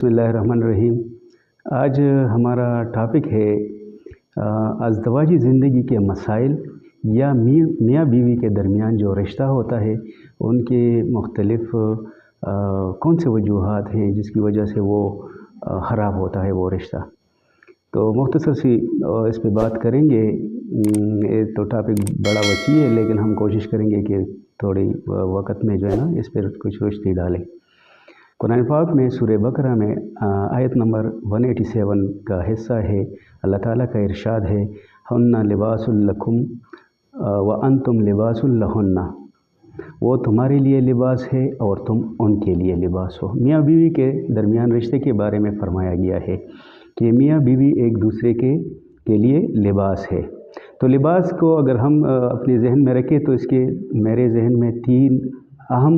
बिस्मिल्लाहिर्रहमानिर्रहीम। आज हमारा टॉपिक है अज़दवाजी ज़िंदगी के मसाइल या मियाँ बीवी के दरमियान जो रिश्ता होता है उनके मुख्तलिफ़ कौन से वजूहात हैं जिसकी वजह से वो ख़राब होता है वो रिश्ता। तो मुख्तसर सी इस पे बात करेंगे। ये तो टॉपिक बड़ा वसी है, लेकिन हम कोशिश करेंगे कि थोड़ी वक़्त में जो है ना इस पर कुछ रोशनी डालें। कुरान पाक में सूरह बकरा में आयत नंबर 187 का हिस्सा है। अल्लाह ताला का इरशाद है, हुन्ना लिबासुल लकुम व अंतुम लिबासुल लहुन्ना। वो तुम्हारे लिए लिबास है और तुम उनके लिए लिबास हो। मियाँ बीवी के दरमियान रिश्ते के बारे में फ़रमाया गया है कि मियाँ बीवी एक दूसरे के लिए लिबास है। तो लिबास को अगर हम अपने जहन में रखें तो इसके मेरे जहन में तीन अहम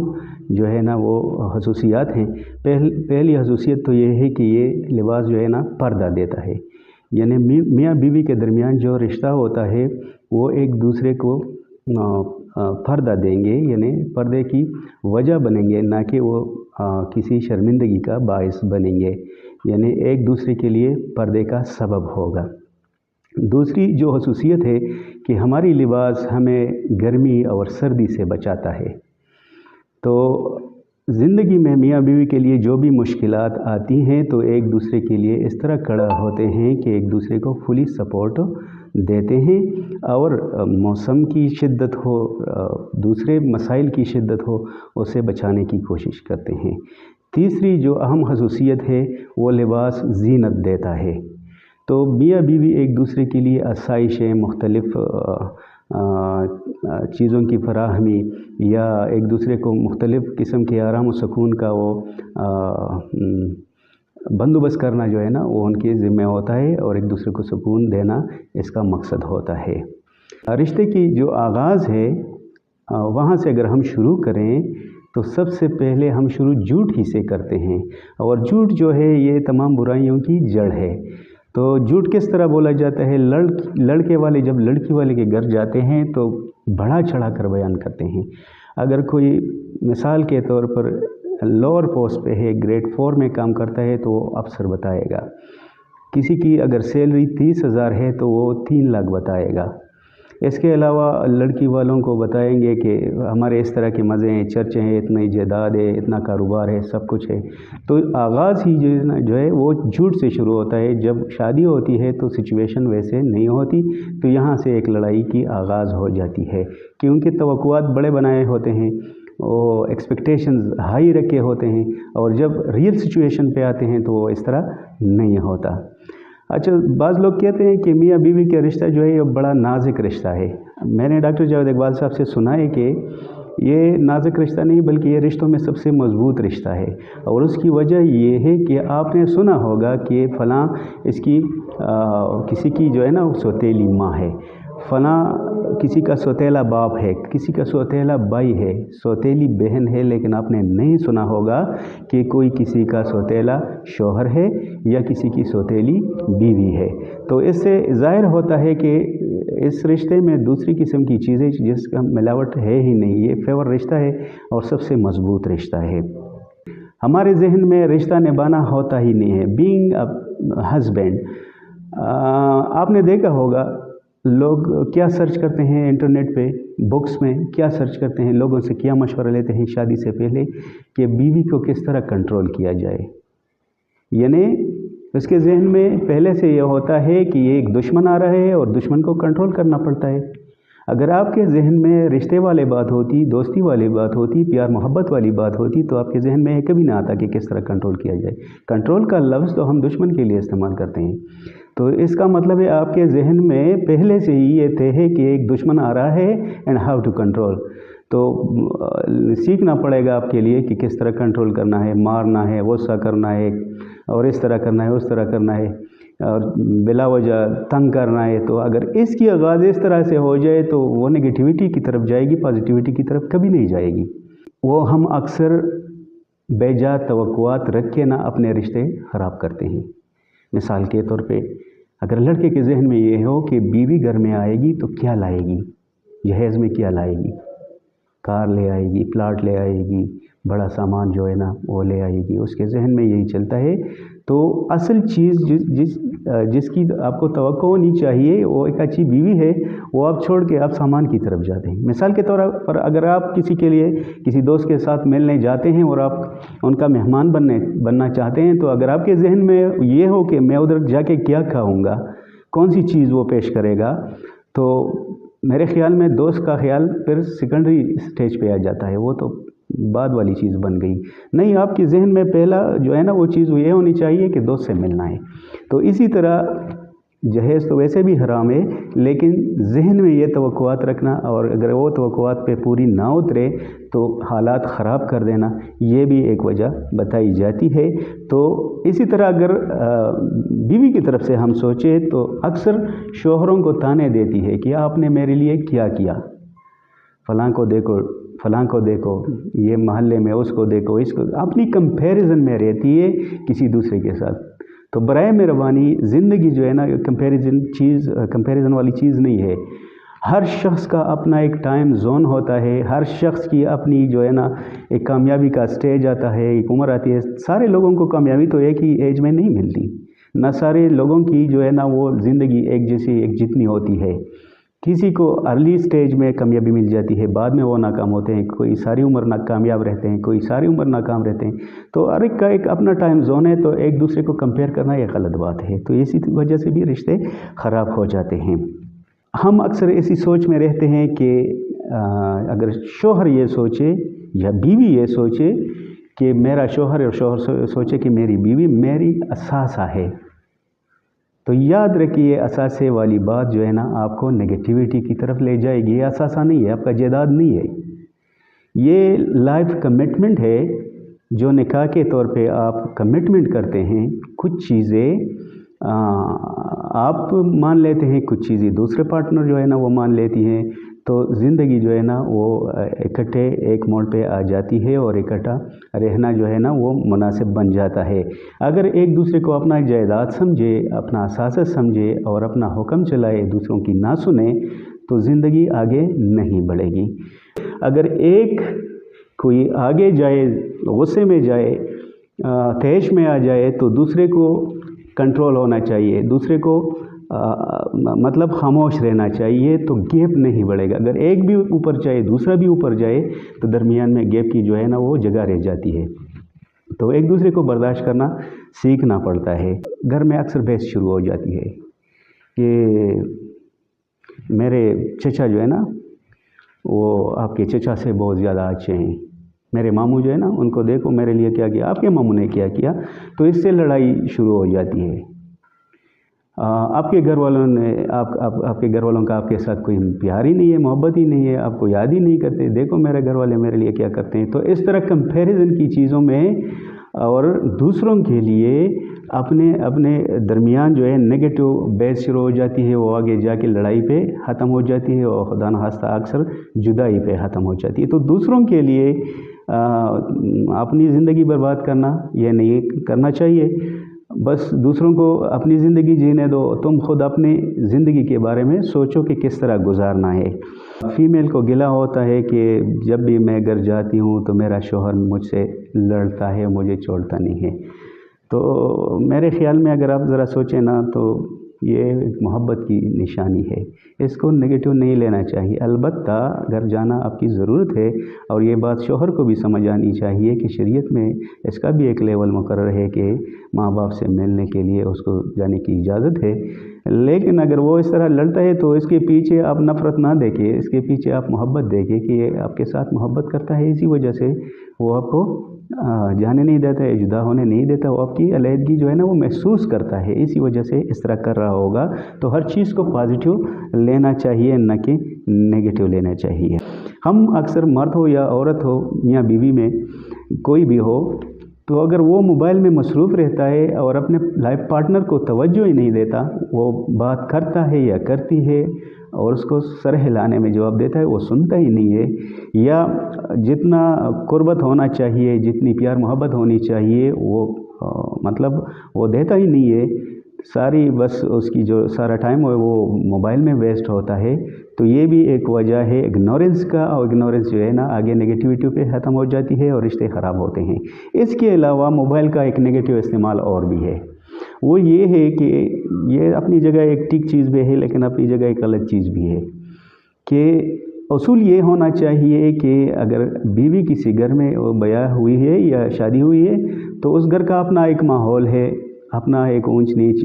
जो है ना वो खसूसियात हैं। पहली खसूसियत तो ये है कि ये लिबास जो है ना पर्दा देता है, यानी मियाँ बीवी के दरमियान जो रिश्ता होता है वो एक दूसरे को पर्दा देंगे, यानी पर्दे की वजह बनेंगे, ना कि वो किसी शर्मिंदगी का बायस बनेंगे, यानी एक दूसरे के लिए पर्दे का सबब होगा। दूसरी जो खसूसियत है कि हमारी लिबास हमें गर्मी और सर्दी से बचाता है। तो ज़िंदगी में मियाँ बीवी के लिए जो भी मुश्किलात आती हैं तो एक दूसरे के लिए इस तरह खड़ा होते हैं कि एक दूसरे को फुली सपोर्ट देते हैं, और मौसम की शिद्दत हो, दूसरे मसाइल की शिद्दत हो, उसे बचाने की कोशिश करते हैं। तीसरी जो अहम खसूसियत है वो लिबास ज़ीनत देता है। तो मियाँ बीवी एक दूसरे के लिए आसाइशें, मुख्तलिफ़ चीज़ों की फराहमी या एक दूसरे को मुख्तलिफ़ किस्म के आराम और सुकून का वो बंदोबस्त करना जो है ना वो उनके ज़िम्मे होता है, और एक दूसरे को सुकून देना इसका मकसद होता है। रिश्ते की जो आगाज़ है वहाँ से अगर हम शुरू करें तो सबसे पहले हम शुरू झूठ ही से करते हैं, और झूठ जो है ये तमाम बुराइयों की जड़ है। तो झूठ किस तरह बोला जाता है? लड़के वाले जब लड़की वाले के घर जाते हैं तो बढ़ा चढ़ा कर बयान करते हैं। अगर कोई मिसाल के तौर पर लोअर पोस्ट पे है, ग्रेड 4 में काम करता है, तो वो अफसर बताएगा। किसी की अगर सैलरी 30,000 है तो वो 3 लाख बताएगा। इसके अलावा लड़की वालों को बताएंगे कि हमारे इस तरह के मज़े हैं, चर्चे हैं, इतनी जायदाद है, इतना कारोबार है, सब कुछ है। तो आगाज़ ही जो है वो झूठ से शुरू होता है। जब शादी होती है तो सिचुएशन वैसे नहीं होती, तो यहाँ से एक लड़ाई की आगाज़ हो जाती है कि उनके तवक्कुआत बड़े बनाए होते हैं, वो एक्सपेक्टेशंस हाई रखे होते हैं, और जब रियल सिचुएशन पे आते हैं तो वो इस तरह नहीं होता। अच्छा, बाज़ लोग कहते हैं कि मियाँ बीवी का रिश्ता जो है ये बड़ा नाजुक रिश्ता है। मैंने डॉक्टर जावेद इकबाल साहब से सुना है कि ये नाजुक रिश्ता नहीं बल्कि ये रिश्तों में सबसे मज़बूत रिश्ता है, और उसकी वजह ये है कि आपने सुना होगा कि फ़लाँ इसकी किसी की जो है ना सौतेली माँ है, फ़लाँ किसी का सौतेला बाप है, किसी का सौतेला भाई है, सौतेली बहन है, लेकिन आपने नहीं सुना होगा कि कोई किसी का सौतेला शौहर है या किसी की सौतेली बीवी है। तो इससे ज़ाहिर होता है कि इस रिश्ते में दूसरी किस्म की चीज़ें जिसका मिलावट है ही नहीं, ये फेवर रिश्ता है और सबसे मज़बूत रिश्ता है। हमारे जहन में रिश्ता निभाना होता ही नहीं है। बीइंग अ हस्बैंड, आपने देखा होगा लोग क्या सर्च करते हैं इंटरनेट पे, बुक्स में क्या सर्च करते हैं, लोगों से क्या मशवरा लेते हैं शादी से पहले कि बीवी को किस तरह कंट्रोल किया जाए। यानी उसके जहन में पहले से यह होता है कि ये एक दुश्मन आ रहा है और दुश्मन को कंट्रोल करना पड़ता है। अगर आपके जहन में रिश्ते वाली बात होती, दोस्ती वाली बात होती, प्यार मोहब्बत वाली बात होती, तो आपके जहन में कभी ना आता कि किस तरह कंट्रोल किया जाए। कंट्रोल का लफ्ज़ तो हम दुश्मन के लिए इस्तेमाल करते हैं। तो इसका मतलब है आपके जहन में पहले से ही ये तय है कि एक दुश्मन आ रहा है एंड हाउ टू कंट्रोल। तो सीखना पड़ेगा आपके लिए कि किस तरह कंट्रोल करना है, मारना है, गुस्सा करना है, और इस तरह करना है, उस तरह करना है, और बिला वजह तंग करना है। तो अगर इसकी आगाज़ इस तरह से हो जाए तो वो नेगेटिविटी की तरफ जाएगी, पॉजिटिविटी की तरफ कभी नहीं जाएगी। वो हम अक्सर बेजा तवक्कुआत रख के ना अपने रिश्ते ख़राब करते हैं। मिसाल के तौर पे अगर लड़के के जहन में ये हो कि बीवी घर में आएगी तो क्या लाएगी, जहेज़ में क्या लाएगी, कार ले आएगी, प्लाट ले आएगी, बड़ा सामान जो है ना वो ले आएगी, उसके जहन में यही चलता है। तो असल चीज़ जिसकी आपको तवक्को होनी चाहिए वो एक अच्छी बीवी है, वो आप छोड़ के आप सामान की तरफ जाते हैं। मिसाल के तौर पर अगर आप किसी के लिए किसी दोस्त के साथ मिलने जाते हैं और आप उनका मेहमान बनना चाहते हैं, तो अगर आपके जहन में ये हो कि मैं उधर जाके क्या खाऊंगा, कौन सी चीज़ वो पेश करेगा, तो मेरे ख्याल में दोस्त का ख्याल फिर सेकेंडरी स्टेज पे आ जाता है, वो तो बाद वाली चीज़ बन गई। नहीं, आपके जहन में पहला जो है ना वो चीज़ ये होनी चाहिए कि दोस्त से मिलना है। तो इसी तरह जहेज़ तो वैसे भी हराम है, लेकिन जहन में ये तवक्कुआत रखना, और अगर वो तवक्कुआत पे पूरी ना उतरे तो हालात ख़राब कर देना, ये भी एक वजह बताई जाती है। तो इसी तरह अगर बीवी की तरफ से हम सोचें तो अक्सर शोहरों को ताने देती है कि आपने मेरे लिए क्या किया, फ़लाँ को देखो, फ़लाँ को देखो, ये मोहल्ले में उसको देखो, इसको, अपनी कंपैरिजन में रहती है किसी दूसरे के साथ। तो बराए मेहरबानी ज़िंदगी जो है ना कंपैरिजन वाली चीज़ नहीं है। हर शख्स का अपना एक टाइम जोन होता है, हर शख्स की अपनी जो है ना एक कामयाबी का स्टेज आता है, एक उम्र आती है। सारे लोगों को कामयाबी तो एक ही एज में नहीं मिलती, ना सारे लोगों की जो है ना वो ज़िंदगी एक जैसी एक जितनी होती है। किसी को अर्ली स्टेज में कामयाबी मिल जाती है, बाद में वो नाकाम होते हैं, कोई सारी उम्र नाकामयाब रहते हैं, कोई सारी उम्र नाकाम रहते हैं। तो हर एक का एक अपना टाइम जोन है, तो एक दूसरे को कंपेयर करना ये गलत बात है। तो इसी वजह से भी रिश्ते ख़राब हो जाते हैं। हम अक्सर ऐसी सोच में रहते हैं कि अगर शोहर ये सोचे या बीवी ये सोचे कि मेरा शोहर, और शोहर सोचे कि मेरी बीवी मेरी असासा है, तो याद रखिए असासे वाली बात जो है ना आपको नेगेटिविटी की तरफ ले जाएगी। ये असासा नहीं है, आपका जायदाद नहीं है, ये लाइफ कमिटमेंट है जो निकाह के तौर पे आप कमिटमेंट करते हैं। कुछ चीज़ें आप मान लेते हैं, कुछ चीज़ें दूसरे पार्टनर जो है ना वो मान लेती हैं। तो ज़िंदगी जो है ना वो इकट्ठे एक मोड़ पे आ जाती है और इकट्ठा रहना जो है ना वो मुनासिब बन जाता है। अगर एक दूसरे को अपना जायदाद समझे, अपना असासा समझे और अपना हुक्म चलाए, दूसरों की ना सुने, तो ज़िंदगी आगे नहीं बढ़ेगी। अगर एक कोई आगे जाए, गुस्से में जाए, तैश में आ जाए, तो दूसरे को कंट्रोल होना चाहिए, दूसरे को मतलब खामोश रहना चाहिए, तो गैप नहीं बढ़ेगा। अगर एक भी ऊपर जाए दूसरा भी ऊपर जाए तो दरमियान में गैप की जो है ना वो जगह रह जाती है। तो एक दूसरे को बर्दाश्त करना सीखना पड़ता है। घर में अक्सर बहस शुरू हो जाती है कि मेरे चचा जो है ना वो आपके चचा से बहुत ज़्यादा अच्छे हैं, मेरे मामू जो है ना उनको देखो मेरे लिए क्या किया, आपके मामू ने क्या किया। तो इससे लड़ाई शुरू हो जाती है। आपके घर वालों ने आपके घर वालों का आपके साथ कोई प्यार ही नहीं है, मोहब्बत ही नहीं है, आपको याद ही नहीं करते, देखो मेरे घर वाले मेरे लिए क्या करते हैं। तो इस तरह कंपैरिजन की चीज़ों में और दूसरों के लिए अपने दरमियान जो है नेगेटिव बहस शुरू हो जाती है, वो आगे जाके लड़ाई पे ख़त्म हो जाती है और खुदा न खास्ता अक्सर जुदाई पे ख़त्म हो जाती है। तो दूसरों के लिए अपनी ज़िंदगी बर्बाद करना ये नहीं करना चाहिए। बस दूसरों को अपनी ज़िंदगी जीने दो, तुम खुद अपनी ज़िंदगी के बारे में सोचो कि किस तरह गुजारना है। फ़ीमेल को गिला होता है कि जब भी मैं घर जाती हूँ तो मेरा शौहर मुझसे लड़ता है, मुझे छोड़ता नहीं है। तो मेरे ख़्याल में अगर आप ज़रा सोचें ना तो ये मोहब्बत की निशानी है, इसको नेगेटिव नहीं लेना चाहिए। अलबत्ता घर जाना आपकी ज़रूरत है और ये बात शौहर को भी समझ आनी चाहिए कि शरीयत में इसका भी एक लेवल मुकर्रर है कि माँ बाप से मिलने के लिए उसको जाने की इजाज़त है। लेकिन अगर वो इस तरह लड़ता है तो इसके पीछे आप नफ़रत ना देखिए, इसके पीछे आप मोहब्बत देखिए कि ये आपके साथ मोहब्बत करता है, इसी वजह से वो आपको जाने नहीं देता है, जुदा होने नहीं देता, वो आपकी अलहदगी जो है ना वो महसूस करता है, इसी वजह से इस तरह कर रहा होगा। तो हर चीज़ को पॉजिटिव लेना चाहिए, न कि नेगेटिव लेना चाहिए। हम अक्सर मर्द हो या औरत हो, मियाँ बीवी में कोई भी हो, तो अगर वो मोबाइल में मसरूफ़ रहता है और अपने लाइफ पार्टनर को तवज्जो ही नहीं देता, वो बात करता है या करती है और उसको सर हिलाने में जवाब देता है, वो सुनता ही नहीं है, या जितना कुर्बत होना चाहिए, जितनी प्यार मोहब्बत होनी चाहिए वो मतलब वो देता ही नहीं है, सारी बस उसकी जो सारा टाइम है वो मोबाइल में वेस्ट होता है। तो ये भी एक वजह है इग्नोरेंस का, और इग्नोरेंस जो है ना आगे नेगेटिविटी पे ख़त्म हो जाती है और रिश्ते ख़राब होते हैं। इसके अलावा मोबाइल का एक नेगेटिव इस्तेमाल और भी है, वो ये है कि ये अपनी जगह एक ठीक चीज़ भी है लेकिन अपनी जगह एक अलग चीज़ भी है कि उसूल ये होना चाहिए कि अगर बीवी किसी घर में ब्याह हुई है या शादी हुई है तो उस घर का अपना एक माहौल है, अपना एक ऊंच नीच,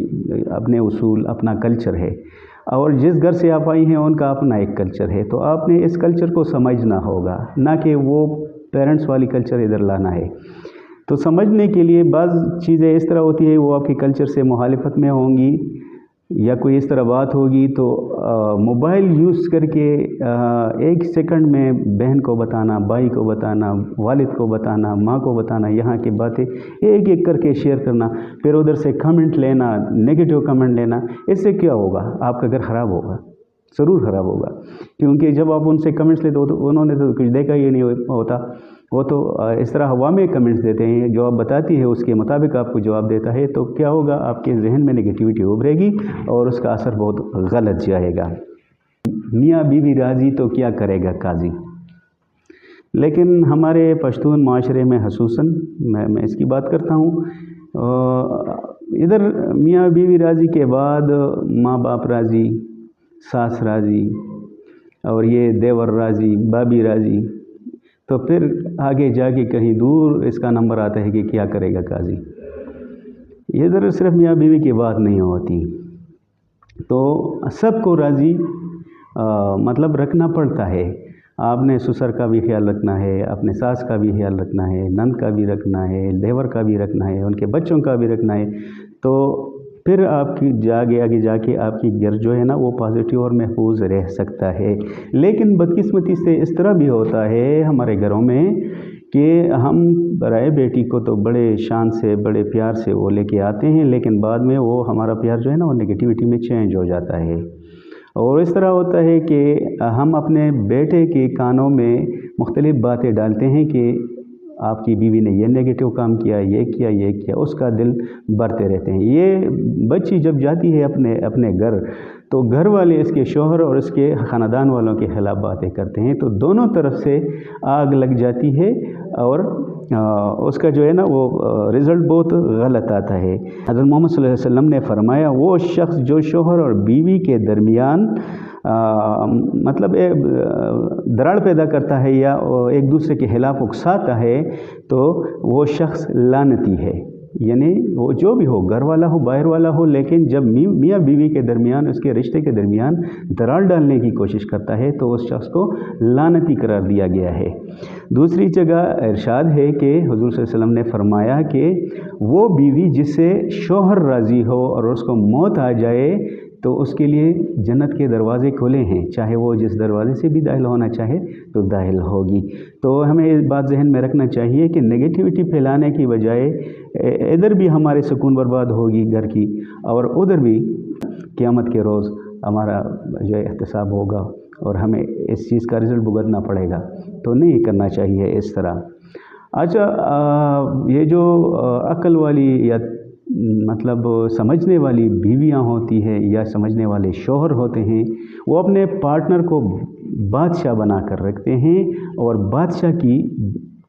अपने उसूल, अपना कल्चर है, और जिस घर से आप आई हैं उनका अपना एक कल्चर है। तो आपने इस कल्चर को समझना होगा, ना कि वो पेरेंट्स वाली कल्चर इधर लाना है। तो समझने के लिए बाज़ चीज़ें इस तरह होती है, वो आपके कल्चर से मुखालिफत में होंगी या कोई इस तरह बात होगी तो मोबाइल यूज़ करके एक सेकंड में बहन को बताना, भाई को बताना, वालिद को बताना, माँ को बताना, यहाँ की बातें एक एक करके शेयर करना, फिर उधर से कमेंट लेना, नेगेटिव कमेंट लेना, इससे क्या होगा? आपका घर ख़राब होगा, ज़रूर ख़राब होगा। क्योंकि जब आप उनसे कमेंट्स लेते हो तो उन्होंने तो कुछ देखा ही नहीं होता, वो तो इस तरह हवा में कमेंट्स देते हैं, जो आप बताती है उसके मुताबिक आपको जवाब देता है। तो क्या होगा? आपके जहन में नेगेटिविटी उभरेगी और उसका असर बहुत गलत जाएगा। मियाँ बीवी राज़ी तो क्या करेगा काजी। लेकिन हमारे पश्तून माशरे में खसूसन मैं इसकी बात करता हूँ, इधर मियाँ बीवी राज़ी के बाद माँ बाप राज़ी, सास राज़ी, और ये देवर राज़ी, भाभी राज़ी, तो फिर आगे जाके कहीं दूर इसका नंबर आता है कि क्या करेगा काजी। इधर सिर्फ मियाँ बीवी की बात नहीं होती, तो सबको राज़ी मतलब रखना पड़ता है। आपने ससुर का भी ख्याल रखना है, अपने सास का भी ख्याल रखना है, नंद का भी रखना है, देवर का भी रखना है, उनके बच्चों का भी रखना है। तो फिर आपकी आगे जाके आपकी घर जो है ना वो पॉजिटिव और महफूज रह सकता है। लेकिन बदकिस्मती से इस तरह भी होता है हमारे घरों में कि हम बराए बेटी को तो बड़े शान से, बड़े प्यार से वो लेके आते हैं, लेकिन बाद में वो हमारा प्यार जो है ना वो नेगेटिविटी में चेंज हो जाता है। और इस तरह होता है कि हम अपने बेटे के कानों में मुख्तलिफ़ बातें डालते हैं कि आपकी बीवी ने ये नेगेटिव काम किया, ये किया, ये किया, उसका दिल भरते रहते हैं। ये बच्ची जब जाती है अपने घर, तो घर वाले इसके शौहर और इसके ख़ानदान वालों के ख़िलाफ़ बातें करते हैं, तो दोनों तरफ से आग लग जाती है और उसका जो है ना वो रिज़ल्ट बहुत गलत आता है। हज़रत मोहम्मद सल्लल्लाहु अलैहि वसल्लम ने फरमाया, वो शख्स जो शौहर और बीवी के दरमियान मतलब दरार पैदा करता है या एक दूसरे के खिलाफ उकसाता है, तो वो शख्स लानती है। यानी वो जो भी हो, घर वाला हो, बाहर वाला हो, लेकिन जब मियाँ बीवी के दरमियान, उसके रिश्ते के दरमियान दरार डालने की कोशिश करता है तो उस शख्स को लानती करार दिया गया है। दूसरी जगह इरशाद है कि हुज़ूर सल्लल्लाहु अलैहि वसल्लम ने फरमाया कि वो बीवी जिससे शौहर राज़ी हो और उसको मौत आ जाए तो उसके लिए जन्नत के दरवाज़े खुले हैं, चाहे वो जिस दरवाज़े से भी दाखिल होना चाहे तो दाखिल होगी। तो हमें इस बात जहन में रखना चाहिए कि नेगेटिविटी फैलाने की बजाय इधर भी हमारे सुकून बर्बाद होगी घर की, और उधर भी क़यामत के रोज़ हमारा जो एहतसाब होगा और हमें इस चीज़ का रिज़ल्ट भुगतना पड़ेगा। तो नहीं करना चाहिए इस तरह। अच्छा, ये जो अक्ल वाली या मतलब समझने वाली बीवियां होती हैं या समझने वाले शौहर होते हैं, वो अपने पार्टनर को बादशाह बना कर रखते हैं और बादशाह की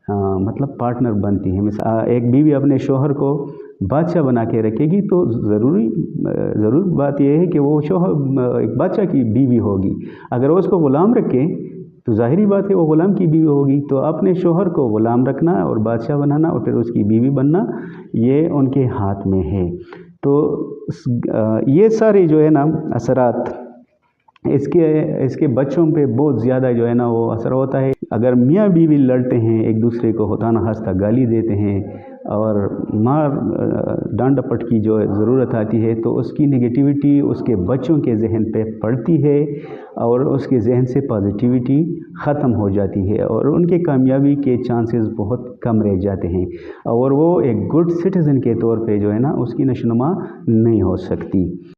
मतलब पार्टनर बनती है। एक बीवी अपने शौहर को बादशाह बना के रखेगी तो ज़रूर बात यह है कि वो शौहर एक बादशाह की बीवी होगी। अगर वो उसको ग़ुलाम रखे तो ज़ाहिरी बात है वो ग़ुलाम की बीवी होगी। तो अपने शौहर को ग़ुलाम रखना और बादशाह बनाना और फिर उसकी बीवी बनना, ये उनके हाथ में है। तो ये सारे जो है ना असरात इसके बच्चों पे बहुत ज़्यादा जो है ना वो असर होता है। अगर मियाँ बीवी लड़ते हैं, एक दूसरे को होताना हंसता गाली देते हैं और मार डांट डपट की जो ज़रूरत आती है, तो उसकी नेगेटिविटी उसके बच्चों के जहन पे पड़ती है और उसके जहन से पॉजिटिविटी ख़त्म हो जाती है और उनके कामयाबी के चांसेस बहुत कम रह जाते हैं और वो एक गुड सिटीज़न के तौर पे जो है ना उसकी नशोनुमा नहीं हो सकती।